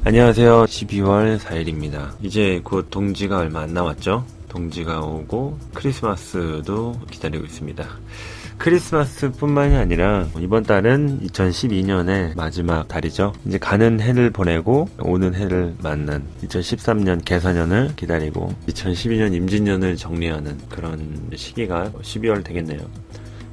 안녕하세요. 12월 4일입니다. 이제 곧 동지가 얼마 안 남았죠? 동지가 오고 크리스마스도 기다리고 있습니다. 크리스마스 뿐만이 아니라 이번 달은 2012년의 마지막 달이죠. 이제 가는 해를 보내고 오는 해를 맞는 2013년 개사년을 기다리고 2012년 임진년을 정리하는 그런 시기가 12월 되겠네요.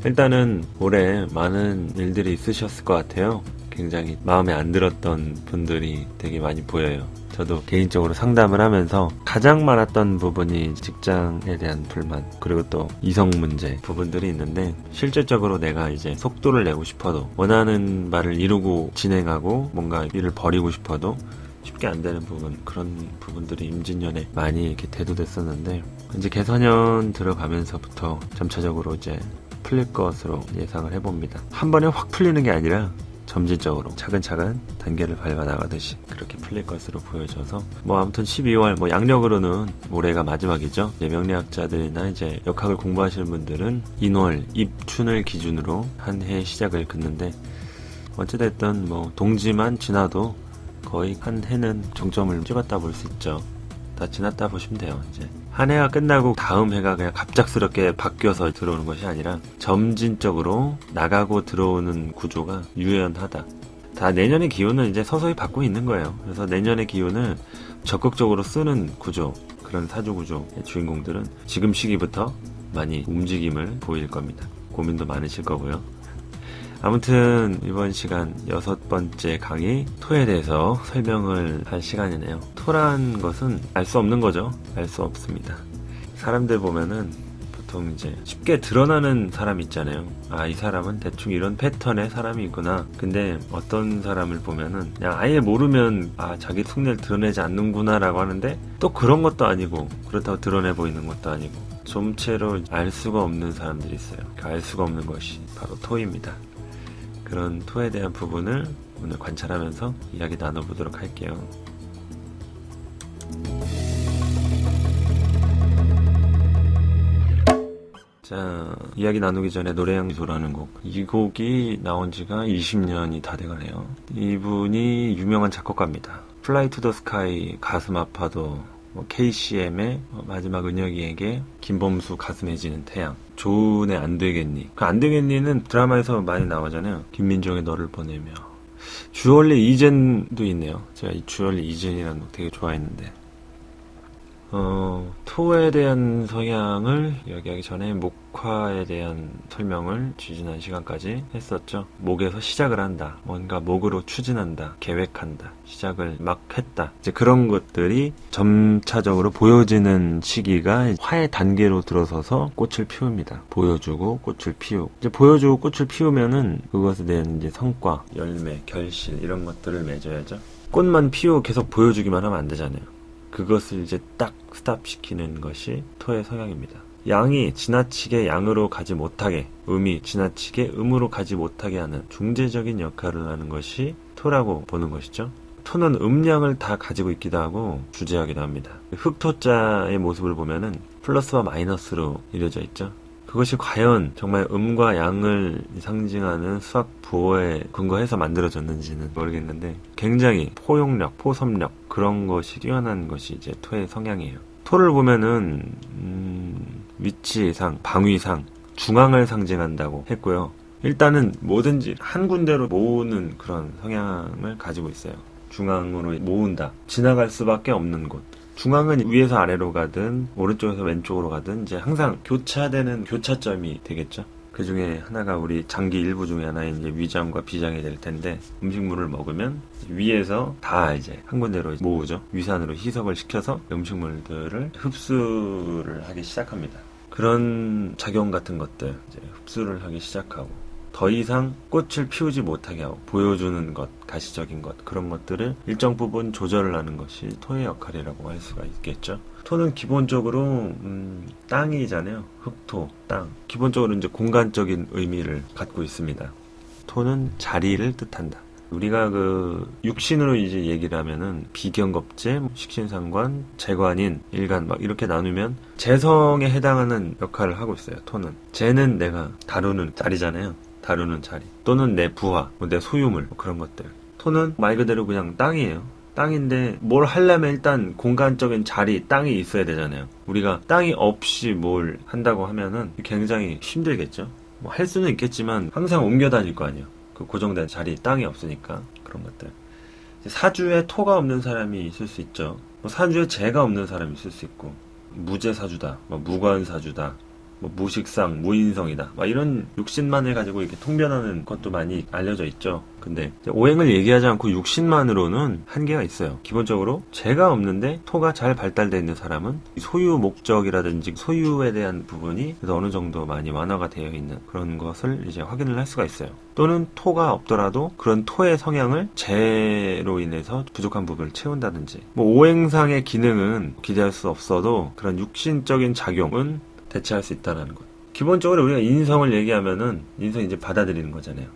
일단은 올해 많은 일들이 있으셨을 것 같아요. 굉장히 마음에 안 들었던 분들이 되게 많이 보여요. 저도 개인적으로 상담을 하면서 가장 많았던 부분이 직장에 대한 불만, 그리고 또 이성 문제 부분들이 있는데, 실질적으로 내가 이제 속도를 내고 싶어도, 원하는 바를 이루고 진행하고 뭔가 일을 벌이고 싶어도 쉽게 안 되는 부분, 그런 부분들이 임진년에 많이 이렇게 대두됐었는데, 이제 개선년 들어가면서부터 점차적으로 이제 풀릴 것으로 예상을 해봅니다. 한 번에 확 풀리는 게 아니라 점진적으로 차근차근 단계를 밟아 나가듯이 그렇게 풀릴 것으로 보여져서, 아무튼 12월 양력으로는 올해가 마지막이죠. 이제 명리학자들이나 이제 역학을 공부하시는 분들은 인월, 입춘을 기준으로 한 해의 시작을 긋는데, 어찌됐든 동지만 지나도 거의 한 해는 정점을 찍었다 볼 수 있죠. 다 지났다 보시면 돼요. 이제 한 해가 끝나고 다음 해가 그냥 갑작스럽게 바뀌어서 들어오는 것이 아니라 점진적으로 나가고 들어오는 구조가 유연하다. 다 내년의 기운은 이제 서서히 받고 있는 거예요. 그래서 내년의 기운을 적극적으로 쓰는 구조, 그런 사주 구조의 주인공들은 지금 시기부터 많이 움직임을 보일 겁니다. 고민도 많으실 거고요. 아무튼 이번 시간 6번째 강의, 토에 대해서 설명을 할 시간이네요. 토란 것은 알 수 없는 거죠. 알 수 없습니다. 사람들 보면은 보통 이제 쉽게 드러나는 사람이 있잖아요. 이 사람은 대충 이런 패턴의 사람이구나. 근데 어떤 사람을 보면은 그냥 아예 모르면 자기 속내를 드러내지 않는구나 라고 하는데, 또 그런 것도 아니고 그렇다고 드러내 보이는 것도 아니고 좀채로 알 수가 없는 사람들이 있어요. 그 알 수가 없는 것이 바로 토입니다. 그런 토에 대한 부분을 오늘 관찰하면서 이야기 나눠보도록 할게요. 자, 이야기 나누기 전에 노래양조라는 곡. 이 곡이 나온 지가 20년이 다 돼가네요. 이분이 유명한 작곡가입니다. Fly to the Sky, 가슴 아파도, KCM의 마지막 은혁이에게, 김범수 가슴에 지는 태양, 조은의 안 되겠니. 그 안 되겠니는 드라마에서 많이 나오잖아요. 김민종의 너를 보내며. 주얼리 이젠도 있네요. 제가 이 주얼리 이젠이라는 곡 되게 좋아했는데, 토에 대한 성향을 이야기하기 전에 목화에 대한 설명을 지지난 시간까지 했었죠. 목에서 시작을 한다. 뭔가 목으로 추진한다. 계획한다. 시작을 막 했다. 이제 그런 것들이 점차적으로 보여지는 시기가 화의 단계로 들어서서 꽃을 피웁니다. 보여주고 꽃을 피우고. 이제 보여주고 꽃을 피우면은 그것에 대한 이제 성과, 열매, 결실 이런 것들을 맺어야죠. 꽃만 피우고 계속 보여주기만 하면 안 되잖아요. 그것을 이제 딱 스탑시키는 것이 토의 성향입니다. 양이 지나치게 양으로 가지 못하게, 음이 지나치게 음으로 가지 못하게 하는 중재적인 역할을 하는 것이 토라고 보는 것이죠. 토는 음양을 다 가지고 있기도 하고 주재하기도 합니다. 흑토자의 모습을 보면은 플러스와 마이너스로 이루어져 있죠. 그것이 과연 정말 음과 양을 상징하는 수학 부호에 근거해서 만들어졌는지는 모르겠는데, 굉장히 포용력, 포섭력, 그런 것이 뛰어난 것이 이제 토의 성향이에요. 토를 보면은 위치상, 방위상, 중앙을 상징한다고 했고요. 일단은 뭐든지 한 군데로 모으는 그런 성향을 가지고 있어요. 중앙으로 모은다. 지나갈 수밖에 없는 곳. 중앙은 위에서 아래로 가든 오른쪽에서 왼쪽으로 가든 이제 항상 교차되는 교차점이 되겠죠. 그 중에 하나가 우리 장기 일부 중에 하나인 이제 위장과 비장이 될 텐데, 음식물을 먹으면 위에서 다 이제 한 군데로 모으죠. 위산으로 희석을 시켜서 음식물들을 흡수를 하기 시작합니다. 그런 작용 같은 것들 이제 흡수를 하기 시작하고, 더 이상 꽃을 피우지 못하게 하고 보여주는 것, 가시적인 것, 그런 것들을 일정 부분 조절을 하는 것이 토의 역할이라고 할 수가 있겠죠. 토는 기본적으로 땅이잖아요. 흑토, 땅. 기본적으로 이제 공간적인 의미를 갖고 있습니다. 토는 자리를 뜻한다. 우리가 육신으로 이제 얘기를 하면은 비경겁재, 식신상관, 재관인, 일간 이렇게 나누면 재성에 해당하는 역할을 하고 있어요. 토는 재는 내가 다루는 자리잖아요. 다루는 자리, 또는 내 부하, 내 소유물, 그런 것들. 토는 말 그대로 그냥 땅이에요. 땅인데 뭘 하려면 일단 공간적인 자리, 땅이 있어야 되잖아요. 우리가 땅이 없이 뭘 한다고 하면은 굉장히 힘들겠죠. 뭐 할 수는 있겠지만 항상 옮겨 다닐 거 아니에요. 그 고정된 자리, 땅이 없으니까. 그런 것들. 사주에 토가 없는 사람이 있을 수 있죠. 뭐 사주에 재가 없는 사람이 있을 수 있고, 무재사주다, 뭐 무관사주다, 뭐 무식상, 무인성이다, 막 이런 육신만을 가지고 이렇게 통변하는 것도 많이 알려져 있죠. 근데 오행을 얘기하지 않고 육신만으로는 한계가 있어요. 기본적으로 재가 없는데 토가 잘 발달되어 있는 사람은 소유 목적이라든지 소유에 대한 부분이 그래서 어느 정도 많이 완화가 되어 있는 그런 것을 이제 확인을 할 수가 있어요. 또는 토가 없더라도 그런 토의 성향을 재로 인해서 부족한 부분을 채운다든지, 뭐 오행상의 기능은 기대할 수 없어도 그런 육신적인 작용은 대체할 수 있다는 것. 기본적으로 우리가 인성을 얘기하면은 인성 이제 받아들이는 거잖아요.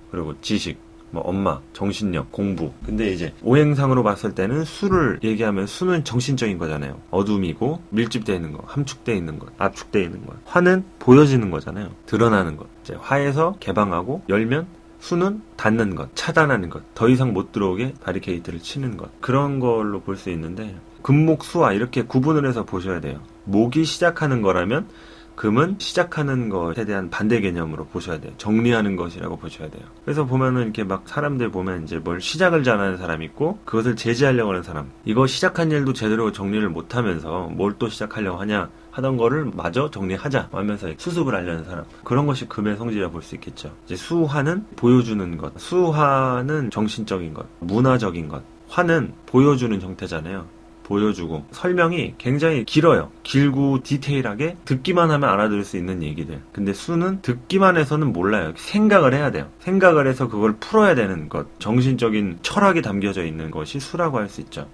그리고 지식, 뭐 엄마, 정신력, 공부. 근데 이제 오행상으로 봤을 때는 수를 얘기하면 수는 정신적인 거잖아요. 어둠이고 밀집되어 있는 거, 함축되어 있는 것, 압축되어 있는 것. 화는 보여지는 거잖아요. 드러나는 것. 이제 화에서 개방하고 열면 수는 닫는 것, 차단하는 것, 더 이상 못 들어오게 바리케이트를 치는 것. 그런 걸로 볼 수 있는데 금목 수화 이렇게 구분을 해서 보셔야 돼요. 목이 시작하는 거라면 금은 시작하는 것에 대한 반대 개념으로 보셔야 돼요. 정리하는 것이라고 보셔야 돼요. 그래서 보면은 이렇게 막 사람들 보면 이제 뭘 시작을 잘하는 사람이 있고 그것을 제지하려고 하는 사람. 이거 시작한 일도 제대로 정리를 못 하면서 뭘 또 시작하려고 하냐 하던 거를 마저 정리하자 하면서 수습을 하려는 사람. 그런 것이 금의 성질이라 볼 수 있겠죠. 이제 수화는 보여주는 것. 수화는 정신적인 것, 문화적인 것. 화는 보여주는 형태잖아요. 보여주고 설명이 굉장히 길어요. 길고 디테일하게 듣기만 하면 알아들을 수 있는 얘기들. 근데 수는 듣기만 해서는 몰라요. 생각을 해야 돼요. 생각을 해서 그걸 풀어야 되는 것. 정신적인 철학이 담겨져 있는 것이 수라고 할 수 있죠.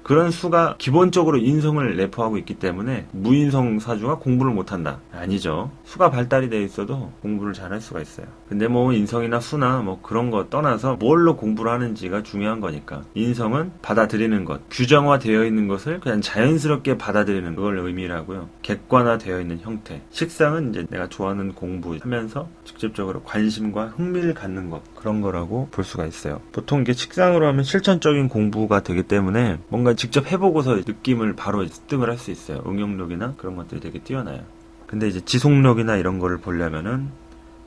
그런 수가 기본적으로 인성을 내포하고 있기 때문에 무인성 사주가 공부를 못한다. 아니죠. 수가 발달이 되어 있어도 공부를 잘할 수가 있어요. 근데 뭐 인성이나 수나 뭐 그런 거 떠나서 뭘로 공부를 하는지가 중요한 거니까. 인성은 받아들이는 것, 규정화되어 있는 것을 그냥 자연스럽게 받아들이는 걸 의미하고요. 객관화되어 있는 형태. 식상은 이제 내가 좋아하는 공부하면서 직접적으로 관심과 흥미를 갖는 것, 그런 거라고 볼 수가 있어요. 보통 이게 식상으로 하면 실천적인 공부가 되기 때문에 뭔가 직접 해보고서 느낌을 바로 습득을 할 수 있어요. 응용력이나 그런 것들이 되게 뛰어나요. 근데 이제 지속력이나 이런 거를 보려면은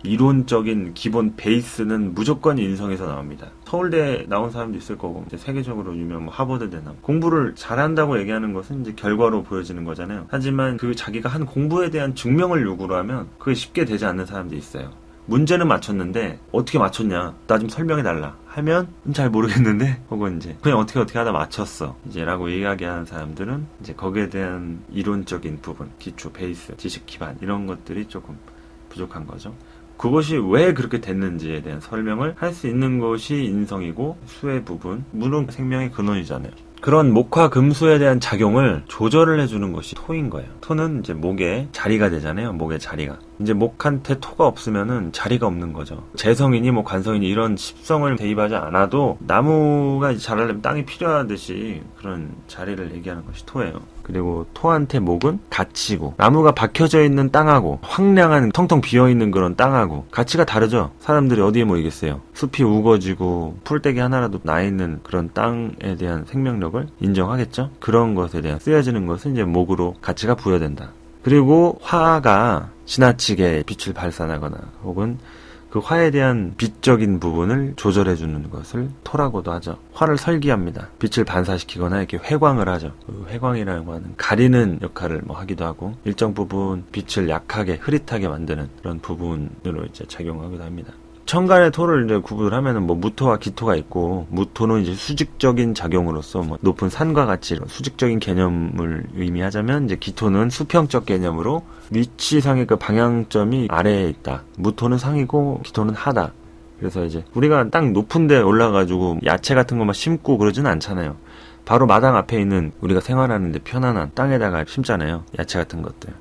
이론적인 기본 베이스는 무조건 인성에서 나옵니다. 서울대 나온 사람도 있을 거고, 이제 세계적으로 유명 뭐 하버드대 나온 공부를 잘한다고 얘기하는 것은 이제 결과로 보여지는 거잖아요. 하지만 그 자기가 한 공부에 대한 증명을 요구로 하면 그게 쉽게 되지 않는 사람도 있어요. 문제는 맞췄는데 어떻게 맞췄냐, 나 좀 설명해달라 하면 잘 모르겠는데, 혹은 이제 그냥 어떻게 하다 맞췄어 이제 라고 이야기하는 사람들은 이제 거기에 대한 이론적인 부분, 기초, 베이스, 지식 기반 이런 것들이 조금 부족한 거죠. 그것이 왜 그렇게 됐는지에 대한 설명을 할 수 있는 것이 인성이고, 수의 부분, 물은 생명의 근원이잖아요. 그런 목화 금수에 대한 작용을 조절을 해주는 것이 토인 거예요. 토는 이제 목의 자리가 되잖아요. 목의 자리가. 이제 목한테 토가 없으면은 자리가 없는 거죠. 재성이니 뭐 관성이니 이런 십성을 대입하지 않아도 나무가 자라려면 땅이 필요하듯이 그런 자리를 얘기하는 것이 토예요. 그리고 토한테 목은 가치고, 나무가 박혀져 있는 땅하고 황량한 텅텅 비어있는 그런 땅하고 가치가 다르죠. 사람들이 어디에 모이겠어요. 숲이 우거지고 풀떼기 하나라도 나있는 그런 땅에 대한 생명력을 인정하겠죠. 그런 것에 대한 쓰여지는 것은 이제 목으로 가치가 부여된다. 그리고 화가 지나치게 빛을 발산하거나 혹은 그 화에 대한 빛적인 부분을 조절해주는 것을 토라고도 하죠. 화를 설기합니다. 빛을 반사시키거나 이렇게 회광을 하죠. 그 회광이라고 하는 가리는 역할을 뭐 하기도 하고, 일정 부분 빛을 약하게 흐릿하게 만드는 그런 부분으로 이제 작용하기도 합니다. 천간의 토를 이제 구분을 하면은 뭐 무토와 기토가 있고, 무토는 이제 수직적인 작용으로서 뭐 높은 산과 같이 수직적인 개념을 의미하자면, 이제 기토는 수평적 개념으로 위치상의 그 방향점이 아래에 있다. 무토는 상이고 기토는 하다. 그래서 이제 우리가 딱 높은 데 올라가지고 야채 같은 거 막 심고 그러진 않잖아요. 바로 마당 앞에 있는 우리가 생활하는데 편안한 땅에다가 심잖아요. 야채 같은 것들.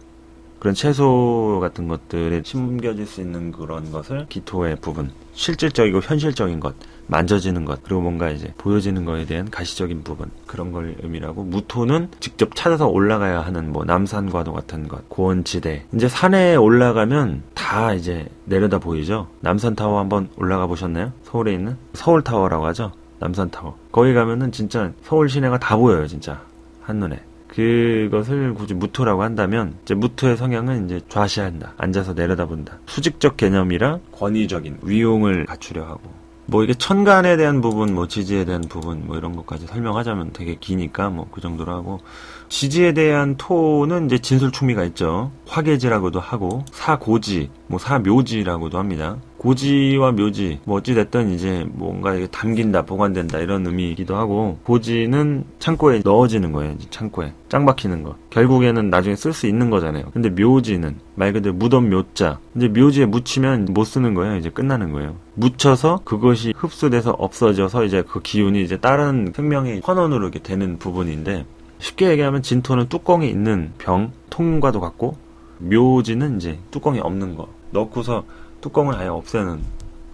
그런 채소 같은 것들에 심겨질 수 있는 그런 것을 기토의 부분, 실질적이고 현실적인 것, 만져지는 것, 그리고 뭔가 이제 보여지는 것에 대한 가시적인 부분, 그런 걸 의미하고, 무토는 직접 찾아서 올라가야 하는 뭐 남산과도 같은 것, 고원지대. 이제 산에 올라가면 다 이제 내려다 보이죠. 남산타워 한번 올라가 보셨나요? 서울에 있는 서울타워라고 하죠. 남산타워. 거기 가면은 진짜 서울 시내가 다 보여요, 진짜. 한눈에. 그것을 굳이 무토라고 한다면, 이제 무토의 성향은 이제 좌시한다. 앉아서 내려다본다. 수직적 개념이라 권위적인 위용을 갖추려 하고. 뭐 이게 천간에 대한 부분, 뭐 지지에 대한 부분, 뭐 이런 것까지 설명하자면 되게 기니까 뭐 그 정도로 하고. 지지에 대한 토는 이제 진술충미가 있죠. 화계지라고도 하고, 사고지, 뭐 사묘지라고도 합니다. 고지와 묘지, 뭐 어찌됐든 이제 뭔가 이게 담긴다, 보관된다 이런 의미이기도 하고, 고지는 창고에 넣어지는 거예요. 이제 창고에 짱 박히는 거. 결국에는 나중에 쓸 수 있는 거잖아요. 근데 묘지는 말 그대로 무덤 묘자. 이제 묘지에 묻히면 못 쓰는 거예요. 이제 끝나는 거예요. 묻혀서 그것이 흡수돼서 없어져서 이제 그 기운이 이제 다른 생명의 환원으로 이렇게 되는 부분인데, 쉽게 얘기하면 진토는 뚜껑이 있는 병, 통과도 같고, 묘지는 이제 뚜껑이 없는 거. 넣고서 뚜껑을 아예 없애는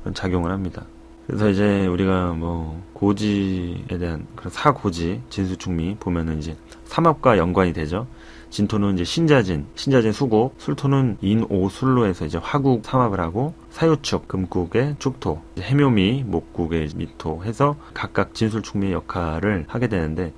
그런 작용을 합니다. 그래서 이제 우리가 뭐 고지에 대한 그런 사고지, 진수충미 보면은 이제 삼합과 연관이 되죠. 진토는 이제 신자진 수고, 술토는 인오술로 해서 이제 화국 삼합을 하고, 사유축, 금국의 축토, 해묘미, 목국의 미토 해서 각각 진술충미의 역할을 하게 되는데,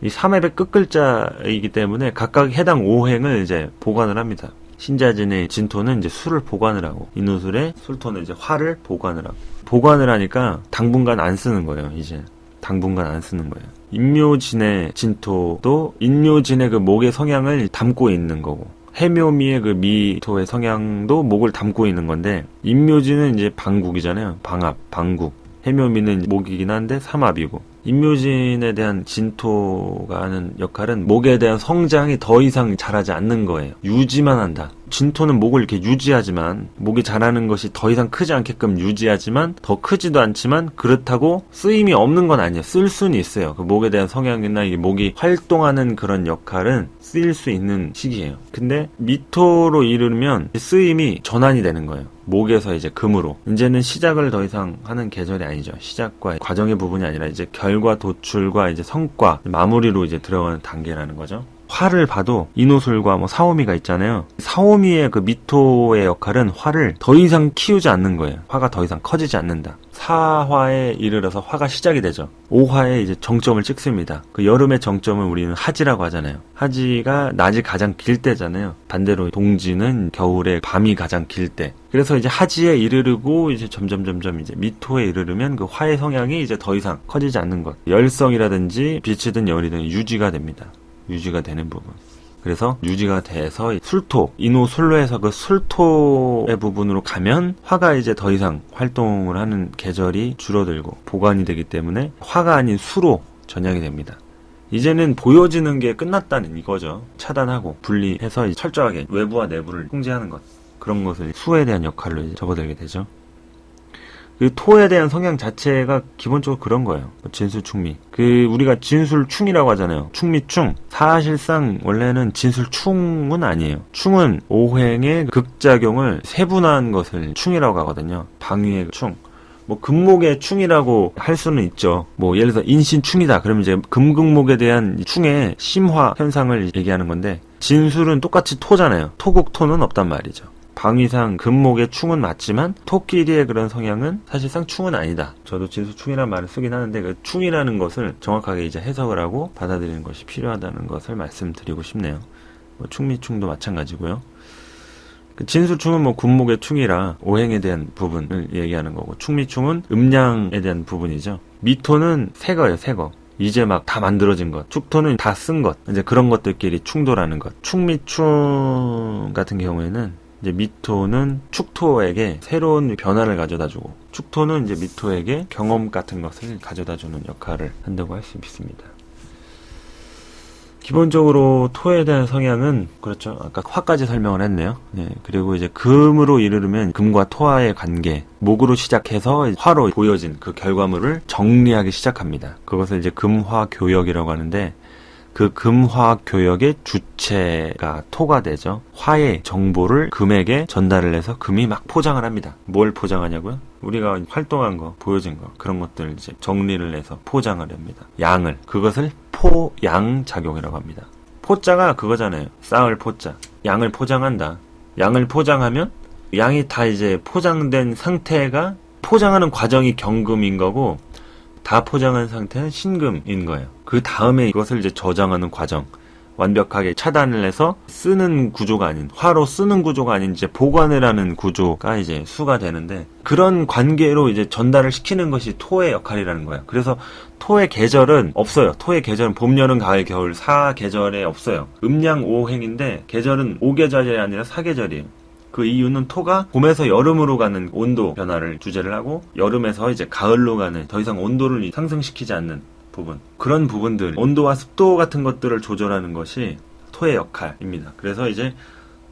이 삼합의 끝글자이기 때문에 각각 해당 오행을 이제 보관을 합니다. 신자진의 진토는 이제 술을 보관을 하고, 인우술의 술토는 이제 화를 보관을 하고. 보관을 하니까 당분간 안 쓰는 거예요, 이제. 당분간 안 쓰는 거예요. 인묘진의 진토도 인묘진의 그 목의 성향을 담고 있는 거고, 해묘미의 그 미토의 성향도 목을 담고 있는 건데, 인묘진은 이제 방국이잖아요. 방합, 방국. 해묘미는 목이긴 한데 삼합이고, 인묘진에 대한 진토가 하는 역할은 목에 대한 성장이 더 이상 자라지 않는 거예요. 유지만 한다. 진토는 목을 이렇게 유지하지만, 목이 자라는 것이 더 이상 크지 않게끔 유지하지만, 더 크지도 않지만, 그렇다고 쓰임이 없는 건 아니에요. 쓸 수는 있어요. 그 목에 대한 성향이나 이 목이 활동하는 그런 역할은 쓰일 수 있는 시기예요. 근데 미토로 이르면 쓰임이 전환이 되는 거예요. 목에서 이제 금으로. 이제는 시작을 더 이상 하는 계절이 아니죠. 시작과 과정의 부분이 아니라 이제 결과 도출과 이제 성과, 마무리로 이제 들어가는 단계라는 거죠. 화를 봐도 인호술과 뭐 사오미가 있잖아요. 사오미의 그 미토의 역할은 화를 더 이상 키우지 않는 거예요. 화가 더 이상 커지지 않는다. 사화에 이르러서 화가 시작이 되죠. 오화에 이제 정점을 찍습니다. 그 여름의 정점을 우리는 하지라고 하잖아요. 하지가 낮이 가장 길 때잖아요. 반대로 동지는 겨울에 밤이 가장 길 때. 그래서 이제 하지에 이르르고 이제 점점 이제 미토에 이르르면 그 화의 성향이 이제 더 이상 커지지 않는 것. 열성이라든지 빛이든 열이든 유지가 됩니다. 유지가 되는 부분. 그래서 유지가 돼서 술토, 인호술로에서 그 술토의 부분으로 가면 화가 이제 더 이상 활동을 하는 계절이 줄어들고 보관이 되기 때문에 화가 아닌 수로 전향이 됩니다. 이제는 보여지는 게 끝났다는 이거죠. 차단하고 분리해서 철저하게 외부와 내부를 통제하는 것. 그런 것을 수에 대한 역할로 이제 접어들게 되죠. 그 토에 대한 성향 자체가 기본적으로 그런 거예요. 진술충미. 그 우리가 진술충이라고 하잖아요. 충미충. 사실상 원래는 진술충은 아니에요. 충은 오행의 극작용을 세분화한 것을 충이라고 하거든요. 방위의 충. 뭐 금목의 충이라고 할 수는 있죠. 뭐 예를 들어서 인신충이다. 그러면 이제 금극목에 대한 충의 심화 현상을 얘기하는 건데, 진술은 똑같이 토잖아요. 토국 토는 없단 말이죠. 방위상 금목의 충은 맞지만 토끼리의 그런 성향은 사실상 충은 아니다. 저도 진수충이라는 말을 쓰긴 하는데, 그 충이라는 것을 정확하게 이제 해석을 하고 받아들이는 것이 필요하다는 것을 말씀드리고 싶네요. 뭐 충미충도 마찬가지고요. 그 진수충은 뭐 군목의 충이라 오행에 대한 부분을 얘기하는 거고, 충미충은 음양에 대한 부분이죠. 미토는 새 거예요, 새 거. 이제 막 다 만들어진 것. 축토는 다 쓴 것. 이제 그런 것들끼리 충돌하는 것. 충미충 같은 경우에는 이제 미토는 축토에게 새로운 변화를 가져다주고, 축토는 이제 미토에게 경험 같은 것을 가져다주는 역할을 한다고 할 수 있습니다. 기본적으로 토에 대한 성향은 그렇죠. 아까 화까지 설명을 했네요. 네, 그리고 이제 금으로 이르르면 금과 토와의 관계, 목으로 시작해서 화로 보여진 그 결과물을 정리하기 시작합니다. 그것을 이제 금화교역이라고 하는데, 그 금화교역의 주체가 토가 되죠. 화의 정보를 금에게 전달을 해서 금이 막 포장을 합니다. 뭘 포장하냐고요? 우리가 활동한 거, 보여진 거, 그런 것들 이제 정리를 해서 포장을 합니다. 양을. 그것을 포양작용이라고 합니다. 포자가 그거잖아요. 쌓을 포자. 양을 포장한다. 양을 포장하면 양이 다 이제 포장된 상태가, 포장하는 과정이 경금인 거고, 다 포장한 상태는 신금인 거예요. 그 다음에 이것을 이제 저장하는 과정, 완벽하게 차단을 해서 쓰는 구조가 아닌, 화로 쓰는 구조가 아닌 이제 보관을 하는 구조가 이제 수가 되는데, 그런 관계로 이제 전달을 시키는 것이 토의 역할이라는 거예요. 그래서 토의 계절은 없어요. 토의 계절은 봄, 여름, 가을, 겨울 4계절에 없어요. 음양 5행인데 계절은 5계절이 아니라 4계절이에요. 그 이유는 토가 봄에서 여름으로 가는 온도 변화를 주제를 하고, 여름에서 이제 가을로 가는 더 이상 온도를 상승시키지 않는 부분, 그런 부분들, 온도와 습도 같은 것들을 조절하는 것이 토의 역할입니다. 그래서 이제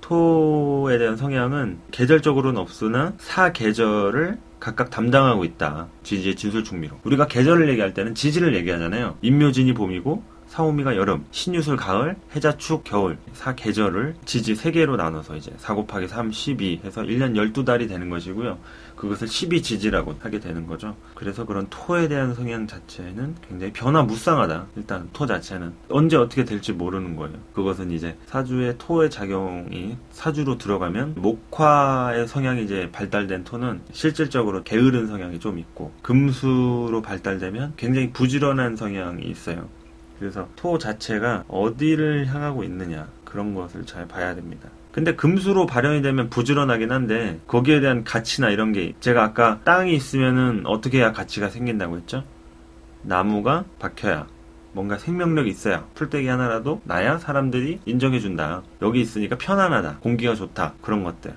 토에 대한 성향은 계절적으로는 없으나 4계절을 각각 담당하고 있다. 지지의 진술충미로. 우리가 계절을 얘기할 때는 지지를 얘기하잖아요. 인묘진이 봄이고 사오미가 여름, 신유술 가을, 해자축 겨울, 4계절을 지지 3개로 나눠서 이제 4 곱하기 3, 12 해서 1년 12달이 되는 것이고요. 그것을 12지지라고 하게 되는 거죠. 그래서 그런 토에 대한 성향 자체는 굉장히 변화무쌍하다. 일단 토 자체는 언제 어떻게 될지 모르는 거예요. 그것은 이제 사주의 토의 작용이 사주로 들어가면, 목화의 성향이 이제 발달된 토는 실질적으로 게으른 성향이 좀 있고, 금수로 발달되면 굉장히 부지런한 성향이 있어요. 그래서 토 자체가 어디를 향하고 있느냐, 그런 것을 잘 봐야 됩니다. 근데 금수로 발현이 되면 부지런하긴 한데, 거기에 대한 가치나 이런 게, 제가 아까 땅이 있으면은 어떻게 해야 가치가 생긴다고 했죠? 나무가 박혀야, 뭔가 생명력이 있어야, 풀떼기 하나라도 나야 사람들이 인정해준다. 여기 있으니까 편안하다, 공기가 좋다, 그런 것들.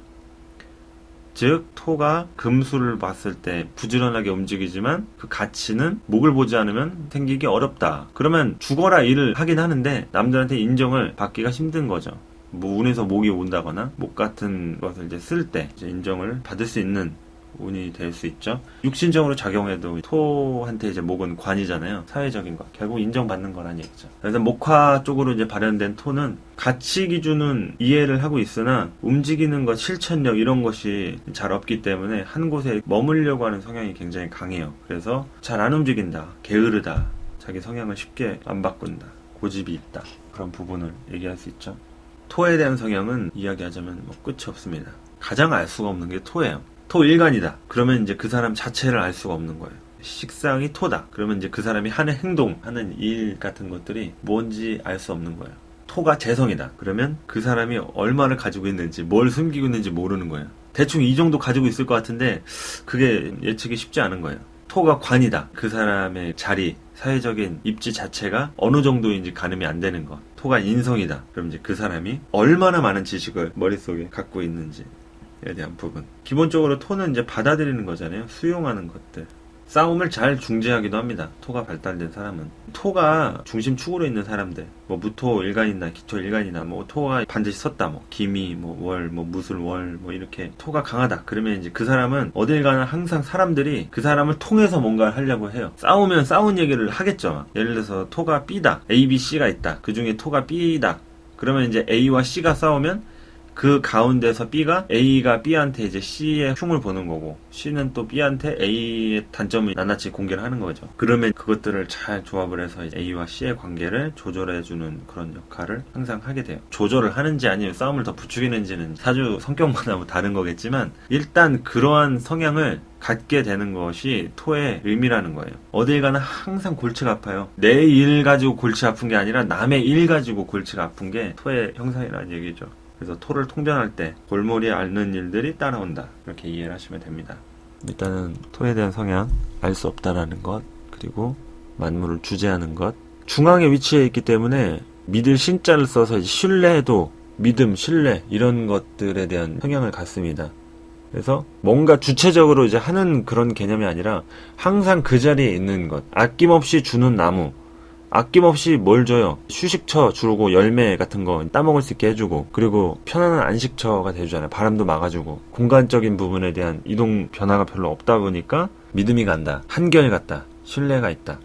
즉 토가 금수를 봤을 때 부지런하게 움직이지만 그 가치는 목을 보지 않으면 생기기 어렵다. 그러면 죽어라 일을 하긴 하는데 남들한테 인정을 받기가 힘든 거죠. 뭐 운에서 목이 온다거나 목 같은 것을 이제 쓸 때 이제 인정을 받을 수 있는 운이 될 수 있죠. 육신적으로 작용해도 토한테 이제 목은 관이잖아요. 사회적인 것. 결국 인정받는 거란 얘기죠. 그래서 목화 쪽으로 이제 발현된 토는 가치 기준은 이해를 하고 있으나 움직이는 것, 실천력 이런 것이 잘 없기 때문에 한 곳에 머물려고 하는 성향이 굉장히 강해요. 그래서 잘 안 움직인다, 게으르다, 자기 성향을 쉽게 안 바꾼다, 고집이 있다, 그런 부분을 얘기할 수 있죠. 토에 대한 성향은 이야기하자면 뭐 끝이 없습니다. 가장 알 수가 없는 게 토예요. 토 일간이다. 그러면 이제 그 사람 자체를 알 수가 없는 거예요. 식상이 토다. 그러면 이제 그 사람이 하는 행동, 하는 일 같은 것들이 뭔지 알 수 없는 거예요. 토가 재성이다. 그러면 그 사람이 얼마를 가지고 있는지, 뭘 숨기고 있는지 모르는 거예요. 대충 이 정도 가지고 있을 것 같은데 그게 예측이 쉽지 않은 거예요. 토가 관이다. 그 사람의 자리, 사회적인 입지 자체가 어느 정도인지 가늠이 안 되는 것. 토가 인성이다. 그럼 이제 그 사람이 얼마나 많은 지식을 머릿속에 갖고 있는지 에 대한 부분. 기본적으로 토는 이제 받아들이는 거잖아요. 수용하는 것들. 싸움을 잘 중재하기도 합니다. 토가 발달된 사람은. 토가 중심축으로 있는 사람들, 뭐 무토 일간이나 기토 일간이나 뭐 토가 반드시 섰다, 뭐 기미, 뭐 월, 뭐 무술 월, 뭐 이렇게 토가 강하다. 그러면 이제 그 사람은 어딜 가나 항상 사람들이 그 사람을 통해서 뭔가를 하려고 해요. 싸우면 싸운 얘기를 하겠죠. 예를 들어서 토가 B다, A, B, C가 있다. 그 중에 토가 B다. 그러면 이제 A와 C가 싸우면 그 가운데서 B가 A가 B한테 이제 C의 흉을 보는 거고, C는 또 B한테 A의 단점을 낱낱이 공개를 하는 거죠. 그러면 그것들을 잘 조합을 해서 이제 A와 C의 관계를 조절해주는 그런 역할을 항상 하게 돼요. 조절을 하는지 아니면 싸움을 더 부추기는지는 사주 성격마다 뭐 다른 거겠지만, 일단 그러한 성향을 갖게 되는 것이 토의 의미라는 거예요. 어딜 가나 항상 골치가 아파요. 내 일 가지고 골치 아픈 게 아니라 남의 일 가지고 골치가 아픈 게 토의 형상이라는 얘기죠. 그래서 토를 통변할 때 골머리에 앓는 일들이 따라온다. 이렇게 이해를 하시면 됩니다. 일단은 토에 대한 성향, 알 수 없다라는 것, 그리고 만물을 주재하는 것. 중앙에 위치해 있기 때문에 믿을 신자를 써서 신뢰도, 믿음, 신뢰 이런 것들에 대한 성향을 갖습니다. 그래서 뭔가 주체적으로 이제 하는 그런 개념이 아니라 항상 그 자리에 있는 것. 아낌없이 주는 나무. 아낌없이 뭘 줘요? 휴식처 주고 열매 같은 거 따먹을 수 있게 해주고, 그리고 편안한 안식처가 돼주잖아요. 바람도 막아주고, 공간적인 부분에 대한 이동 변화가 별로 없다 보니까 믿음이 간다, 한결같다, 신뢰가 있다.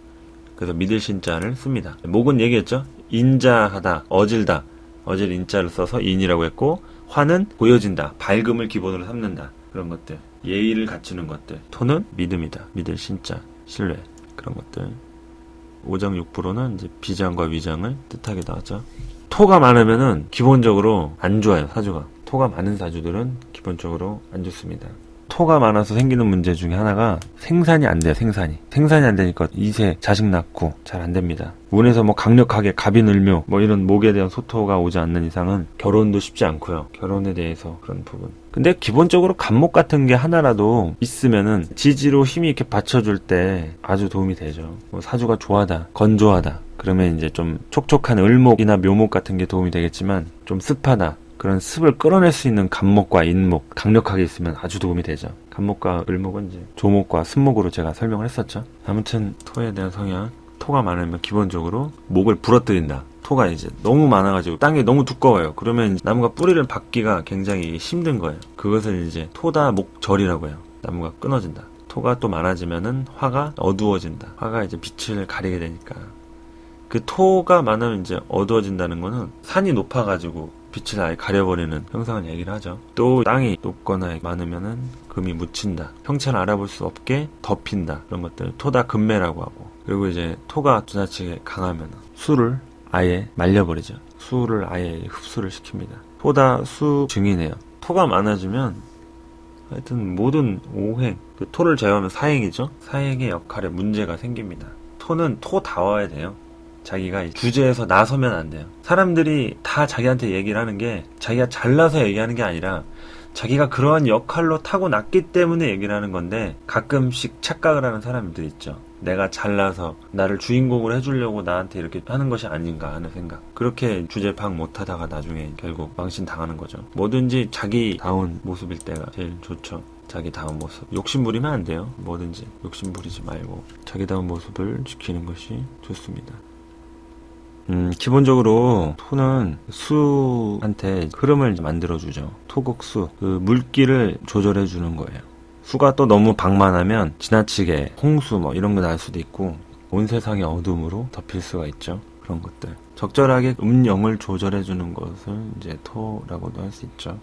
그래서 믿을 신자를 씁니다. 목은 얘기했죠? 인자하다, 어질다. 어질 인자를 써서 인이라고 했고, 화는 보여진다, 밝음을 기본으로 삼는다. 그런 것들, 예의를 갖추는 것들. 토는 믿음이다, 믿을 신자, 신뢰, 그런 것들. 오장육부로는 이제 비장과 위장을 뜻하기도 하죠. 토가 많으면은 기본적으로 안 좋아요, 사주가. 토가 많은 사주들은 기본적으로 안 좋습니다. 토가 많아서 생기는 문제 중에 하나가 생산이 안 돼요. 생산이 안 되니까 2세 자식 낳고 잘 안 됩니다. 운에서 뭐 강력하게 갑인을묘 뭐 이런 목에 대한 소토가 오지 않는 이상은 결혼도 쉽지 않고요. 결혼에 대해서 그런 부분. 근데 기본적으로 갑목 같은 게 하나라도 있으면은 지지로 힘이 이렇게 받쳐줄 때 아주 도움이 되죠. 뭐 사주가 좋아하다, 건조하다. 그러면 이제 좀 촉촉한 을목이나 묘목 같은 게 도움이 되겠지만 좀 습하다. 그런 습을 끌어낼 수 있는 갑목과 인목 강력하게 있으면 아주 도움이 되죠. 갑목과 을목은 이제 조목과 습목으로 제가 설명을 했었죠. 아무튼 토에 대한 성향, 토가 많으면 기본적으로 목을 부러뜨린다. 토가 이제 너무 많아가지고 땅이 너무 두꺼워요. 그러면 나무가 뿌리를 받기가 굉장히 힘든 거예요. 그것을 이제 토다 목절이라고 해요. 나무가 끊어진다. 토가 또 많아지면은 화가 어두워진다. 화가 이제 빛을 가리게 되니까. 그 토가 많으면 이제 어두워진다는 거는 산이 높아가지고 빛을 아예 가려버리는 형상을 얘기를 하죠. 또 땅이 높거나 많으면은 금이 묻힌다. 형체를 알아볼 수 없게 덮인다. 그런 것들 토다 금매라고 하고. 그리고 이제 토가 지나치게 강하면 수를 아예 말려버리죠. 수를 아예 흡수를 시킵니다. 토다 수 증이네요. 토가 많아지면 하여튼 모든 오행, 그 토를 제외하면 사행이죠. 사행의 역할에 문제가 생깁니다. 토는 토다워야 돼요. 자기가 주제에서 나서면 안 돼요. 사람들이 다 자기한테 얘기를 하는 게 자기가 잘나서 얘기하는 게 아니라 자기가 그러한 역할로 타고났기 때문에 얘기를 하는 건데 가끔씩 착각을 하는 사람들 있죠. 내가 잘나서 나를 주인공으로 해주려고 나한테 이렇게 하는 것이 아닌가 하는 생각. 그렇게 주제 파악 못하다가 나중에 결국 망신당하는 거죠. 뭐든지 자기다운 모습일 때가 제일 좋죠. 자기다운 모습. 욕심부리면 안 돼요. 뭐든지 욕심부리지 말고 자기다운 모습을 지키는 것이 좋습니다. 기본적으로 토는 수한테 흐름을 만들어주죠. 토극수, 그 물기를 조절해주는 거예요. 수가 또 너무 방만하면 지나치게 홍수 뭐 이런 거 날 수도 있고 온 세상이 어둠으로 덮일 수가 있죠. 그런 것들. 적절하게 음영을 조절해주는 것을 이제 토라고도 할 수 있죠.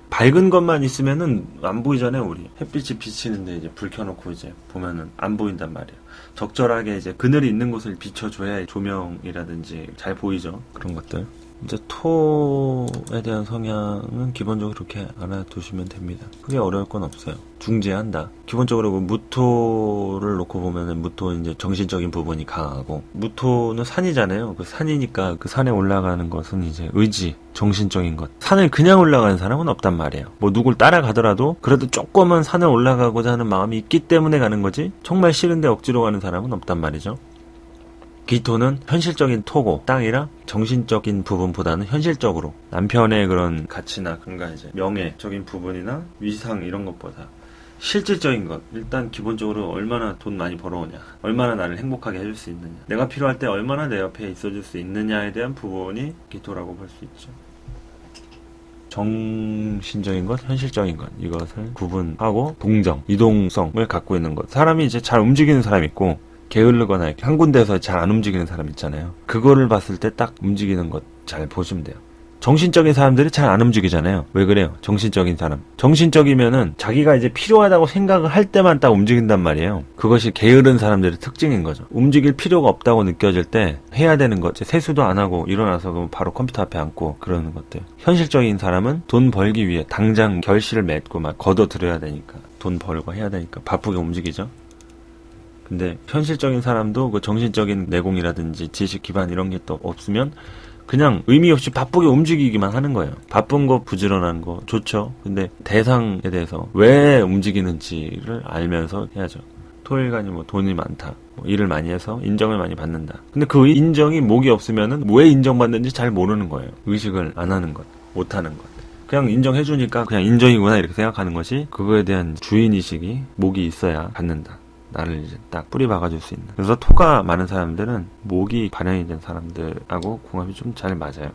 밝은 것만 있으면은 안 보이잖아요, 우리. 햇빛이 비치는데 이제 불 켜놓고 이제 보면은 안 보인단 말이에요. 적절하게 이제 그늘이 있는 곳을 비춰줘야 조명이라든지 잘 보이죠. 그런 것들. 이제 토에 대한 성향은 기본적으로 그렇게 알아두시면 됩니다. 크게 어려울 건 없어요. 중재한다. 기본적으로 그 무토를 놓고 보면은 무토는 이제 정신적인 부분이 강하고 무토는 산이잖아요. 그 산이니까 그 산에 올라가는 것은 이제 의지, 정신적인 것. 산을 그냥 올라가는 사람은 없단 말이에요. 뭐 누굴 따라가더라도 그래도 조금은 산을 올라가고자 하는 마음이 있기 때문에 가는 거지 정말 싫은데 억지로 가는 사람은 없단 말이죠. 기토는 현실적인 토고 땅이라 정신적인 부분보다는 현실적으로 남편의 그런 가치나 그런가 이제 명예적인 부분이나 위상 이런 것보다 실질적인 것. 일단 기본적으로 얼마나 돈 많이 벌어오냐, 얼마나 나를 행복하게 해줄 수 있느냐, 내가 필요할 때 얼마나 내 옆에 있어줄 수 있느냐에 대한 부분이 기토라고 볼 수 있죠. 정신적인 것, 현실적인 것, 이것을 구분하고 동정, 이동성을 갖고 있는 것. 사람이 이제 잘 움직이는 사람 있고 게으르거나 이렇게 한 군데서 잘 안 움직이는 사람 있잖아요. 그거를 봤을 때 딱 움직이는 것 잘 보시면 돼요. 정신적인 사람들이 잘 안 움직이잖아요. 왜 그래요? 정신적인 사람. 정신적이면은 자기가 이제 필요하다고 생각을 할 때만 딱 움직인단 말이에요. 그것이 게으른 사람들의 특징인 거죠. 움직일 필요가 없다고 느껴질 때 해야 되는 것. 세수도 안 하고 일어나서 바로 컴퓨터 앞에 앉고 그러는 것들. 현실적인 사람은 돈 벌기 위해 당장 결실을 맺고 막 걷어들여야 되니까. 돈 벌고 해야 되니까 바쁘게 움직이죠. 근데 현실적인 사람도 그 정신적인 내공이라든지 지식 기반 이런 게 또 없으면 그냥 의미 없이 바쁘게 움직이기만 하는 거예요. 바쁜 거, 부지런한 거 좋죠. 근데 대상에 대해서 왜 움직이는지를 알면서 해야죠. 토일간이 뭐 돈이 많다, 뭐 일을 많이 해서 인정을 많이 받는다. 근데 그 인정이 목이 없으면은 왜 인정받는지 잘 모르는 거예요. 의식을 안 하는 것, 못 하는 것. 그냥 인정해주니까 그냥 인정이구나 이렇게 생각하는 것이 그거에 대한 주인의식이 목이 있어야 받는다. 나를 이제 딱 뿌리 박아줄 수 있는. 그래서 토가 많은 사람들은 목이 발현이 된 사람들하고 궁합이 좀 잘 맞아요.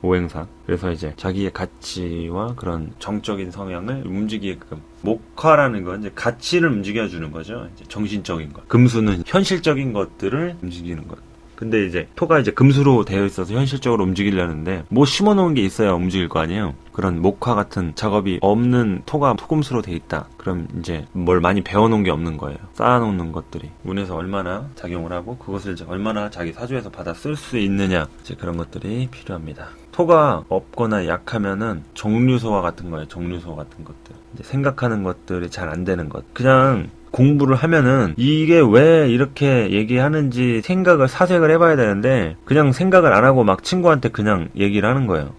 오행상. 그래서 이제 자기의 가치와 그런 정적인 성향을 움직이게끔. 목화라는 건 이제 가치를 움직여주는 거죠. 이제 정신적인 것. 금수는 현실적인 것들을 움직이는 것. 근데 이제 토가 이제 금수로 되어 있어서 현실적으로 움직이려는데 뭐 심어놓은 게 있어야 움직일 거 아니에요. 그런 목화 같은 작업이 없는 토가 토금수로 돼 있다. 그럼 이제 뭘 많이 배워놓은 게 없는 거예요. 쌓아놓는 것들이 운에서 얼마나 작용을 하고 그것을 이제 얼마나 자기 사주에서 받아 쓸 수 있느냐, 이제 그런 것들이 필요합니다. 토가 없거나 약하면은 정류소와 같은 거예요. 정류소 같은 것들. 이제 생각하는 것들이 잘 안 되는 것. 그냥 공부를 하면은 이게 왜 이렇게 얘기하는지 생각을 사색을 해봐야 되는데 그냥 생각을 안 하고 막 친구한테 그냥 얘기를 하는 거예요.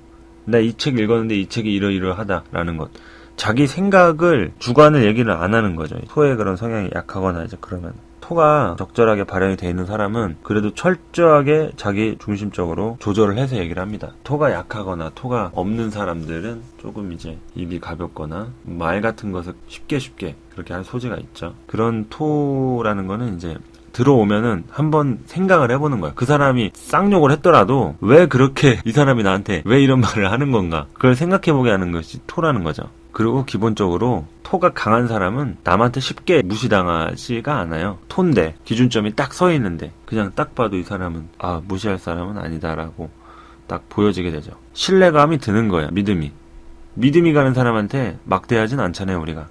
나 이 책 읽었는데 이 책이 이러이러하다라는 것. 자기 생각을 주관을 얘기를 안 하는 거죠. 토의 그런 성향이 약하거나 이제 그러면. 토가 적절하게 발현이 되어 있는 사람은 그래도 철저하게 자기 중심적으로 조절을 해서 얘기를 합니다. 토가 약하거나 토가 없는 사람들은 조금 이제 입이 가볍거나 말 같은 것을 쉽게 그렇게 할 소지가 있죠. 그런 토라는 거는 이제 들어오면은 한번 생각을 해보는 거야. 그 사람이 쌍욕을 했더라도 왜 그렇게 이 사람이 나한테 왜 이런 말을 하는 건가? 그걸 생각해보게 하는 것이 토라는 거죠. 그리고 기본적으로 토가 강한 사람은 남한테 쉽게 무시당하지가 않아요. 토인데 기준점이 딱 서 있는데 그냥 딱 봐도 이 사람은 무시할 사람은 아니다라고 딱 보여지게 되죠. 신뢰감이 드는 거예요. 믿음이 가는 사람한테 막대하진 않잖아요. 우리가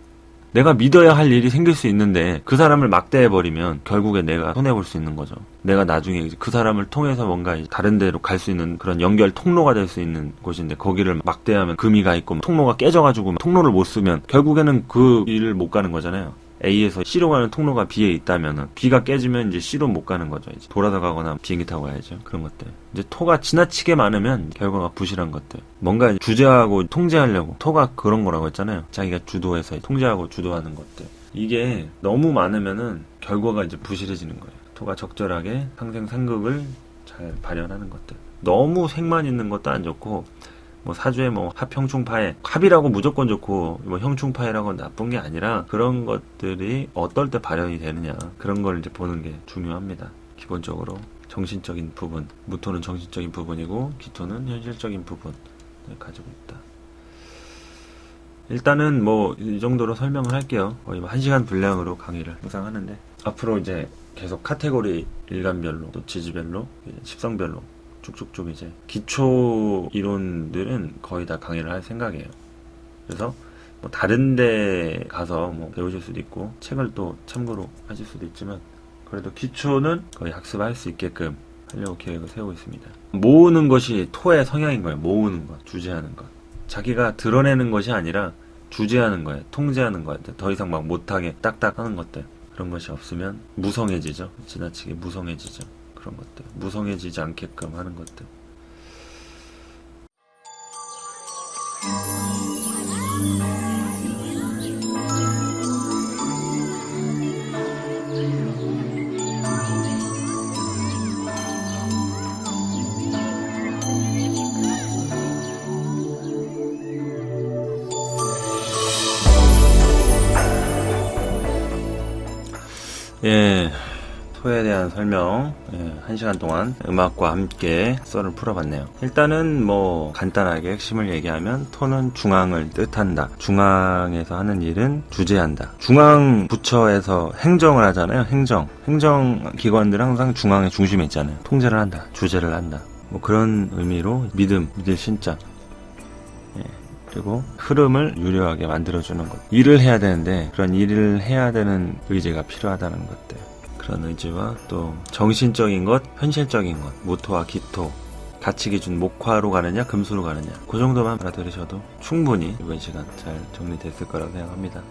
내가 믿어야 할 일이 생길 수 있는데 그 사람을 막대해버리면 결국에 내가 손해볼 수 있는 거죠. 내가 나중에 그 사람을 통해서 뭔가 다른 데로 갈 수 있는 그런 연결 통로가 될 수 있는 곳인데 거기를 막대하면 금이 가 있고 통로가 깨져가지고 통로를 못 쓰면 결국에는 그 일을 못 가는 거잖아요. A에서 C로 가는 통로가 B에 있다면은 B가 깨지면 이제 C로 못 가는 거죠. 이제 돌아서 가거나 비행기 타고 가야죠. 그런 것들. 이제 토가 지나치게 많으면 결과가 부실한 것들. 뭔가 주재하고 통제하려고 토가 그런 거라고 했잖아요. 자기가 주도해서 통제하고 주도하는 것들. 이게 너무 많으면은 결과가 이제 부실해지는 거예요. 토가 적절하게 상생상극을 잘 발현하는 것들. 너무 색만 있는 것도 안 좋고 뭐 사주에 뭐 합형충파해 합이라고 무조건 좋고 뭐 형충파해라고 나쁜 게 아니라 그런 것들이 어떨 때 발현이 되느냐 그런 걸 이제 보는 게 중요합니다. 기본적으로 정신적인 부분, 무토는 정신적인 부분이고 기토는 현실적인 부분을 가지고 있다. 일단은 뭐 이 정도로 설명을 할게요. 거의 뭐 1시간 분량으로 강의를 항상 하는데 앞으로 이제 계속 카테고리 일간별로 또 지지별로 십성별로 쭉쭉쭉 이제 기초 이론들은 거의 다 강의를 할 생각이에요. 그래서 뭐 다른 데 가서 뭐 배우실 수도 있고 책을 또 참고로 하실 수도 있지만 그래도 기초는 거의 학습할 수 있게끔 하려고 계획을 세우고 있습니다. 모으는 것이 토의 성향인 거예요. 모으는 것, 주제하는 것. 자기가 드러내는 것이 아니라 주제하는 거예요. 통제하는 거예요. 더 이상 막 못하게 딱딱 하는 것들. 그런 것이 없으면 무성해지죠. 지나치게 무성해지죠. 그런 것들. 무성해지지 않게끔 하는 것들. 예, 토에 대한 설명 1시간 동안 음악과 함께 썰을 풀어봤네요. 일단은 뭐 간단하게 핵심을 얘기하면 토는 중앙을 뜻한다. 중앙에서 하는 일은 주재한다. 중앙 부처에서 행정을 하잖아요. 행정기관들은 항상 중앙의 중심에 있잖아요. 통제를 한다. 주재를 한다. 뭐 그런 의미로 믿을 신자. 그리고 흐름을 유려하게 만들어주는 것. 일을 해야 되는데 그런 일을 해야 되는 의지가 필요하다는 것들. 그런 의지와 또 정신적인 것, 현실적인 것, 무토와 기토, 가치 기준 목화로 가느냐, 금수로 가느냐. 그 정도만 알아들으셔도 충분히 이번 시간 잘 정리됐을 거라고 생각합니다.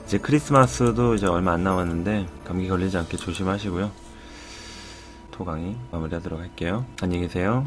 이제 크리스마스도 이제 얼마 안 남았는데 감기 걸리지 않게 조심하시고요. 토 강의 마무리하도록 할게요. 안녕히 계세요.